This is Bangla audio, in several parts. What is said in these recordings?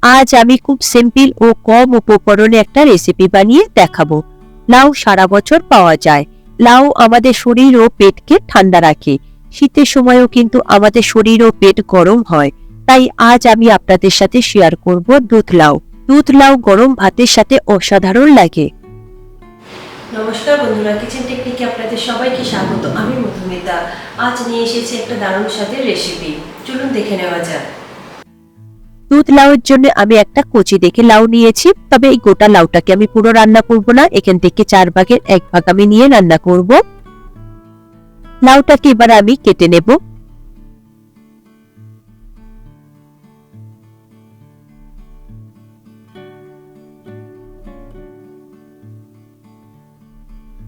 আজ আমি খুব সিম্পল ও কম উপকরণে একটা রেসিপি বানিয়ে দেখাবো। লাউ সারা বছর পাওয়া যায়। লাউ আমাদের শরীর ও পেটকে ঠান্ডা রাখে। শীতের সময়ও কিন্তু আমাদের শরীর ও পেট গরম হয়। তাই আজ আমি আপনাদের সাথে শেয়ার করব দুধ লাউ। দুধ লাউ গরম ভাতের সাথে অসাধারণ লাগে। নমস্কার বন্ধুরা, কিচেন টেকনিকে আপনাদের সবাইকে স্বাগত। আমি মধুমিতা। আজ নিয়ে এসেছি একটা দারুণ স্বাদের রেসিপি। চলুন দেখে নেওয়া যাক। দুধ লাউয়ের জন্য আমি একটা কচি দেখে লাউ নিয়েছি, তবে এই গোটা লাউটাকে আমি পুরো রান্না করব না। এখান থেকে 4 ভাগের 1 ভাগ আমি নিয়ে রান্না করব। লাউটাকে এবার আমি কেটে নেব।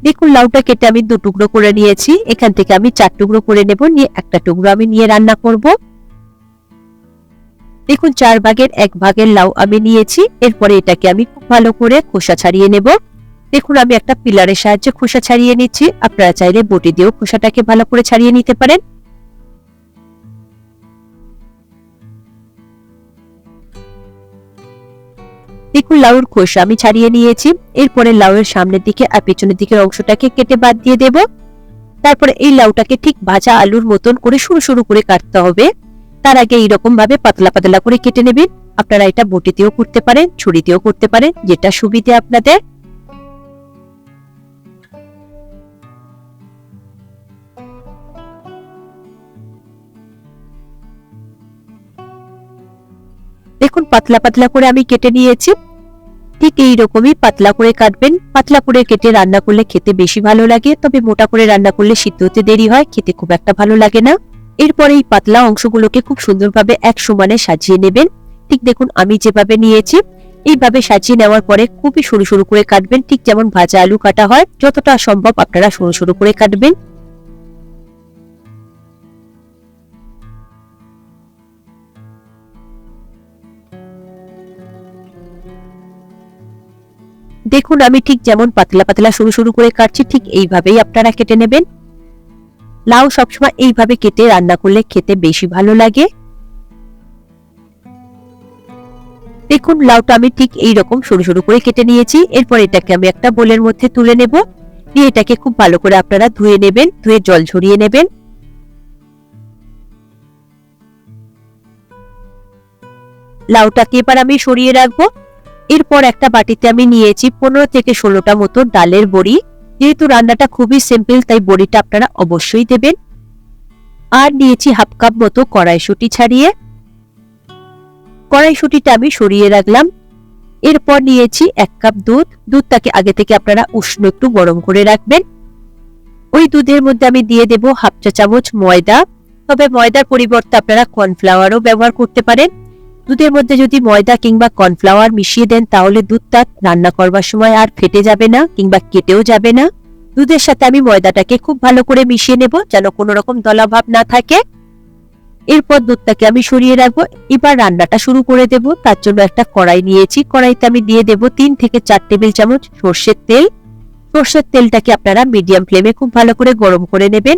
দেখুন, লাউটা কেটে আমি 2 টুকরো করে নিয়েছি। এখান থেকে আমি 4 টুকরো করে নেব, নিয়ে একটা টুকরো আমি নিয়ে রান্না করব। দেখুন, 4 ভাগের 1 ভাগের লাউ আমি নিয়েছি। এরপরে এটাকে আমি খুব ভালো করে খোসা ছাড়িয়ে নেব। দেখুন, আমি একটা পিলারের সাহায্যে খোসা ছাড়িয়ে নিচ্ছি। আপনারা চাইলে বটি দিয়েও খোসাটাকে ভালো করে ছাড়িয়ে নিতে পারেন। দেখুন, লাউর খোসা আমি ছাড়িয়ে নিয়েছি। এরপরে লাউয়ের সামনের দিকে আর পেছনের দিকের অংশটাকে কেটে বাদ দিয়ে দেব। তারপরে এই লাউটাকে ঠিক ভাজা আলুর মতন করে সরু সরু করে কাটতে হবে। তার আগে এইরকম ভাবে পাতলা পাতলা করে কেটে নেবেন। আপনারা এটা বটিতেও করতে পারেন, ছুরিতেও করতে পারেন, যেটা সুবিধে আপনাদের। দেখুন, পাতলা পাতলা করে আমি কেটে নিয়েছি। ঠিক এইরকমই পাতলা করে কাটবেন। পাতলা করে কেটে রান্না করলে খেতে বেশি ভালো লাগে, তবে মোটা করে রান্না করলে সিদ্ধ হতে দেরি হয়, খেতে খুব একটা ভালো লাগে না। এরপর এই পাতলা অংশগুলোকে খুব সুন্দরভাবে এক সমানে সাজিয়ে নেবেন। ঠিক দেখুন, আমি যেভাবে নিয়েছি এইভাবে সাজিয়ে নেওয়ার পরে খুবই সরু সরু করে কাটবেন, ঠিক যেমন ভাজা আলু কাটা হয়। যতটা সম্ভব আপনারা সরু সরু করে কাটবেন। দেখুন, আমি ঠিক যেমন পাতলা পাতলা সরু সরু করে কাটছি, ঠিক এইভাবেই আপনারা কেটে নেবেন। লাউ সবসময় এইভাবে কেটে রান্না করলে খেতে বেশি ভালো লাগে। দেখুন, লাউটা আমি ঠিক এইরকম সরু সরু করে কেটে নিয়েছি। এরপর এটাকে আমি একটা বোলের মধ্যে তুলে নেব। দিয়ে এটাকে খুব ভালো করে আপনারা ধুয়ে নেবেন, ধুয়ে জল ঝরিয়ে নেবেন। লাউটাকে এবার আমি সরিয়ে রাখবো। এরপর একটা বাটিতে আমি নিয়েছি 15 থেকে 16টা মতো ডালের বড়ি। যেহেতু রান্নাটা খুবই সিম্পল, তাই বড়িটা আপনারা অবশ্যই দেবেন। আর নিয়েছি হাফ কাপ মতো কড়াইশুঁটি ছাড়িয়ে। কড়াইশুঁটিটা আমি সরিয়ে রাখলাম। এরপর নিয়েছি 1 কাপ দুধ। দুধটাকে আগে থেকে আপনারা উষ্ণ একটু গরম করে রাখবেন। ওই দুধের মধ্যে আমি দিয়ে দেব হাফ চা চামচ ময়দা। তবে ময়দার পরিবর্তে আপনারা কর্নফ্লাওয়ারও ব্যবহার করতে পারেন। দুধের মধ্যে যদি ময়দা কিংবা কর্নফ্লাওয়ার মিশিয়ে দেন, তাহলে দুধটা রান্না করবার সময় আর ফেটে যাবে না কিংবা কেটেও যাবে না। দুধের সাথে আমি ময়দাটাকে খুব ভালো করে মিশিয়ে নেব, যেন কোনো রকম দলাভাব না থাকে। এরপর দুধটাকে আমি সরিয়ে রাখবো। এবার রান্নাটা শুরু করে দেব। তার জন্য একটা কড়াই নিয়েছি। কড়াইতে আমি দিয়ে দেব 3 থেকে 4 টেবিল চামচ সর্ষের তেল। সর্ষের তেলটাকে আপনারা মিডিয়াম ফ্লেমে খুব ভালো করে গরম করে নেবেন।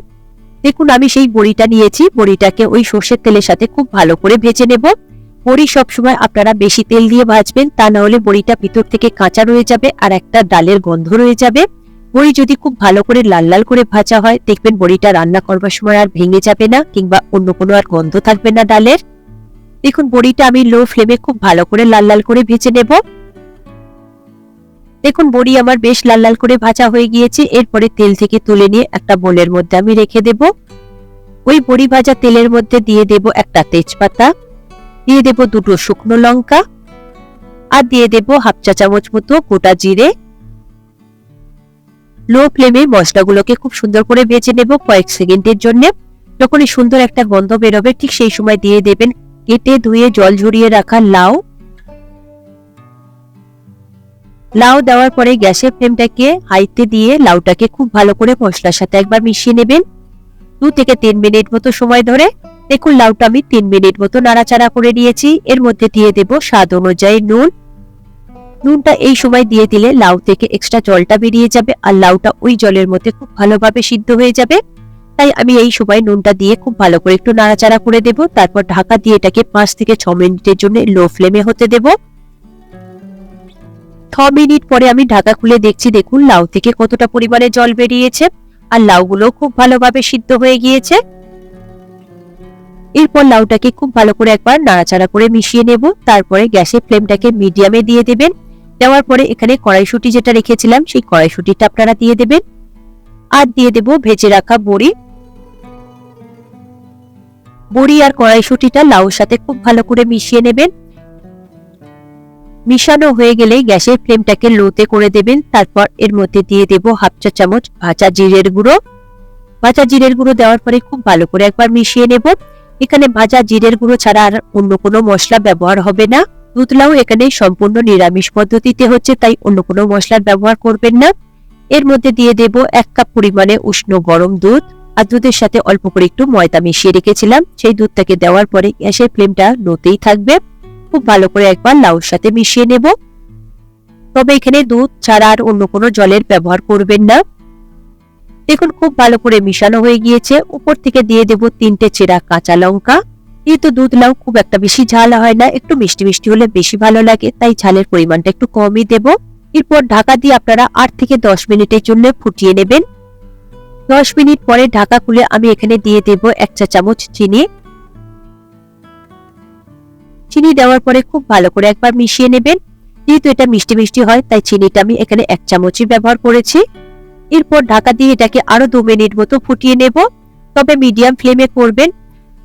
দেখুন, আমি সেই বড়িটা নিয়েছি। বড়িটাকে ওই সর্ষের তেলের সাথে খুব ভালো করে ভেজে নেব। বড়ি সবসময় আপনারা বেশি তেল দিয়ে ভাজবেন, তা না হলে বড়িটা ভিতর থেকে কাঁচা রয়ে যাবে আর একটা ডালের গন্ধ রয়ে যাবে। বড়ি যদি খুব ভালো করে লাল লাল করে ভাজা হয়, দেখবেন বড়িটা রান্না করবার সময় আর ভেঙে যাবে না কিংবা অন্য কোনো আর গন্ধ থাকবে না ডালের। দেখুন, বড়িটা আমি লো ফ্লেমে খুব ভালো করে লাল লাল করে ভেজে নেব। দেখুন, বড়ি আমার বেশ লাল লাল করে ভাজা হয়ে গিয়েছে। এরপরে তেল থেকে তুলে নিয়ে একটা বোলের মধ্যে আমি রেখে দেব। ওই বড়ি ভাজা তেলের মধ্যে দিয়ে দেব একটা তেজপাতা, দিয়ে দেব 2টো শুকনো লঙ্কা, আর দিয়ে দেব হাফ চা চামচ মতো গোটা জিরে। লো ফ্লেমে মশলাগুলোকে খুব সুন্দর করে ভেজে নেব কয়েক সেকেন্ডের জন্য। যখনই সুন্দর একটা গন্ধ বেরোবে, ঠিক সেই সময় দিয়ে দেবেন কেটে ধুয়ে জল ঝরিয়ে রাখা লাউ। লাউ দেওয়ার পরে গ্যাসের ফ্লেমটাকে হাইতে দিয়ে লাউটাকে খুব ভালো করে মশলার সাথে একবার মিশিয়ে নেবেন 2 থেকে 3 মিনিট মতো সময় ধরে। দেখুন, লাউটা আমি 3 মিনিট মতো নাড়াচাড়া করে নিয়েছি। এর মধ্যে দিয়ে দেব স্বাদ অনুযায়ী নুন। নুনটা এই সময় দিয়ে দিলে লাউ থেকে এক্সট্রা জলটা বেরিয়ে যাবে আর লাউটা ওই জলের মধ্যে খুব ভালোভাবে সিদ্ধ হয়ে যাবে। তাই আমি এই সময় নুনটা দিয়ে খুব ভালো করে একটু নাড়াচাড়া করে দেব। তারপর ঢাকা দিয়ে এটাকে 5 থেকে 6 মিনিটের জন্য লো ফ্লেমে হতে দেব। 6 মিনিট পরে আমি ঢাকা খুলে দেখছি, দেখুন লাউ থেকে কতটা পরিমাণে জল বেরিয়েছে আর লাউগুলো খুব ভালোভাবে সিদ্ধ হয়ে গিয়েছে। এরপর লাউটাকে খুব ভালো করে একবার নাড়াচাড়া করে মিশিয়ে নেব। তারপরে গ্যাসের ফ্লেমটাকে মিডিয়ামে দিয়ে দেবেন। দেওয়ার পরে এখানে কড়াইশুঁটি যেটা রেখেছিলাম সেই কড়াইশুঁটিটা আপনারা দিয়ে দেবেন আর দিয়ে দেব ভেজে রাখা বড়ি। বড়ি আর কড়াইশুঁটিটা লাউর সাথে খুব ভালো করে মিশিয়ে নেবেন। মিশানো হয়ে গেলে গ্যাসের ফ্লেমটাকে লোতে করে দেবেন। তারপর এর মধ্যে দিয়ে দেব হাফ চা চামচ ভাজা জিরের গুঁড়ো। ভাজা জিরের গুঁড়ো দেওয়ার পরে খুব ভালো করে একবার মিশিয়ে নেব। এখানে ভাজা জিরের গুঁড়ো ছাড়া আর অন্য কোনো মশলা ব্যবহার হবে না। দুধ লাউ এখানে সম্পূর্ণ নিরামিষ পদ্ধতিতে হচ্ছে, তাই অন্য কোনো মশলার ব্যবহার করবেন না। এর মধ্যে দিয়ে দেব 1 কাপ পরিমাণে উষ্ণ গরম দুধ আর দুধের সাথে অল্প করে একটু ময়দা মিশিয়ে রেখেছিলাম। সেই দুধটাকে দেওয়ার পরে গ্যাসের ফ্লেমটা লোতেই থাকবে। খুব ভালো করে একবার লাউর সাথে মিশিয়ে নেব। তবে এখানে দুধ ছাড়া আর অন্য কোনো জলের ব্যবহার করবেন না। দেখুন খুব ভালো করে মিশানো হয়ে গিয়েছে। উপর থেকে দিয়ে দেব 3টে চেরা কাঁচা লঙ্কা। যেহেতু দুধ লাউ খুব একটা বেশি ঝাল হয় না, একটু মিষ্টি মিষ্টি হলে বেশি ভালো লাগে, তাই ঝালের পরিমাণটা একটু কমই দেব। এরপর ঢাকা দিয়ে আপনারা 8 থেকে 10 মিনিটের জন্য ফুটিয়ে নেবেন। 10 মিনিট পরে ঢাকা খুলে আমি এখানে দিয়ে দেব 1 চা চামচ চিনি। চিনি দেওয়ার পরে খুব ভালো করে একবার মিশিয়ে নেবেন। যেহেতু এটা মিষ্টি মিষ্টি হয়, তাই চিনিটা আমি এখানে 1 চামচই ব্যবহার করেছি। এরপর ঢাকা দিয়ে এটাকে আরো 2 মিনিট মতো ফুটিয়ে নেব। তবে মিডিয়াম ফ্লেমে করবেন,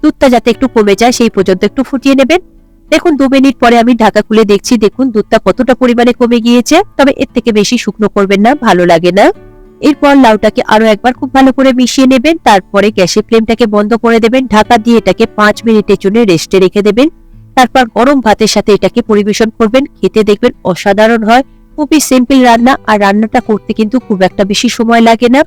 দুধটা যাতে একটু কমে যায় সেই পর্যন্ত একটু ফুটিয়ে নেবেন। দেখুন 2 মিনিট পরে আমি ঢাকা খুলে দেখছি, দেখুন দুধটা কতটা পরিমাণে কমে গিয়েছে। তবে এর থেকে বেশি শুকনো করবেন না, ভালো লাগে না। এরপর লাউটাকে আরো একবার খুব ভালো করে মিশিয়ে নেবেন। তারপরে গ্যাসের ফ্লেমটাকে বন্ধ করে দেবেন। ঢাকা দিয়ে এটাকে 5 মিনিটের জন্য রেস্টে রেখে দেবেন। তারপর গরম ভাতের সাথে এটাকে পরিবেশন করবেন। খেতে দেখবেন অসাধারণ হয়। খুবই সিম্পল রান্না, আর রান্নাটা করতে কিন্তু খুব একটা বেশি সময় লাগে না।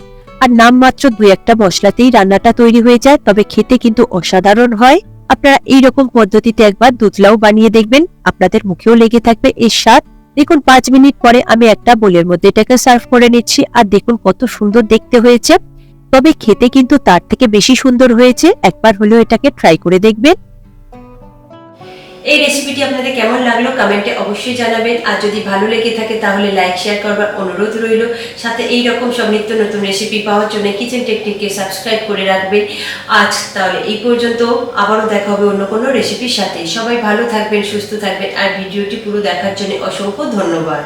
আর নামমাত্র 2-1টা মশলাতেই রান্নাটা তৈরি হয়ে যায়, তবে খেতে কিন্তু অসাধারণ হয়। আপনারা এইরকম পদ্ধতিতে একবার দুধ লাউ বানিয়ে দেখবেন, আপনাদের মুখেও লেগে থাকবে এর স্বাদ। দেখুন 5 মিনিট পরে আমি একটা বোলের মধ্যে এটাকে সার্ভ করে নিচ্ছি। আর দেখুন কত সুন্দর দেখতে হয়েছে, তবে খেতে কিন্তু তার থেকে বেশি সুন্দর হয়েছে। একবার হলেও এটাকে ট্রাই করে দেখবেন। এই রেসিপিটি আপনাদের কেমন লাগলো কমেন্টে অবশ্যই জানাবেন। আর যদি ভালো লেগে থাকে তাহলে লাইক শেয়ার করবার অনুরোধ রইল। সাথে এই রকম সব নিত্য নতুন রেসিপি পাওয়ার জন্য কিচেন টেকনিককে সাবস্ক্রাইব করে রাখবেন। আজ তাহলে এই পর্যন্ত, আবারও দেখা হবে অন্য কোনো রেসিপির সাথে। সবাই ভালো থাকবেন, সুস্থ থাকবেন, আর ভিডিওটি পুরো দেখার জন্য অসংখ্য ধন্যবাদ।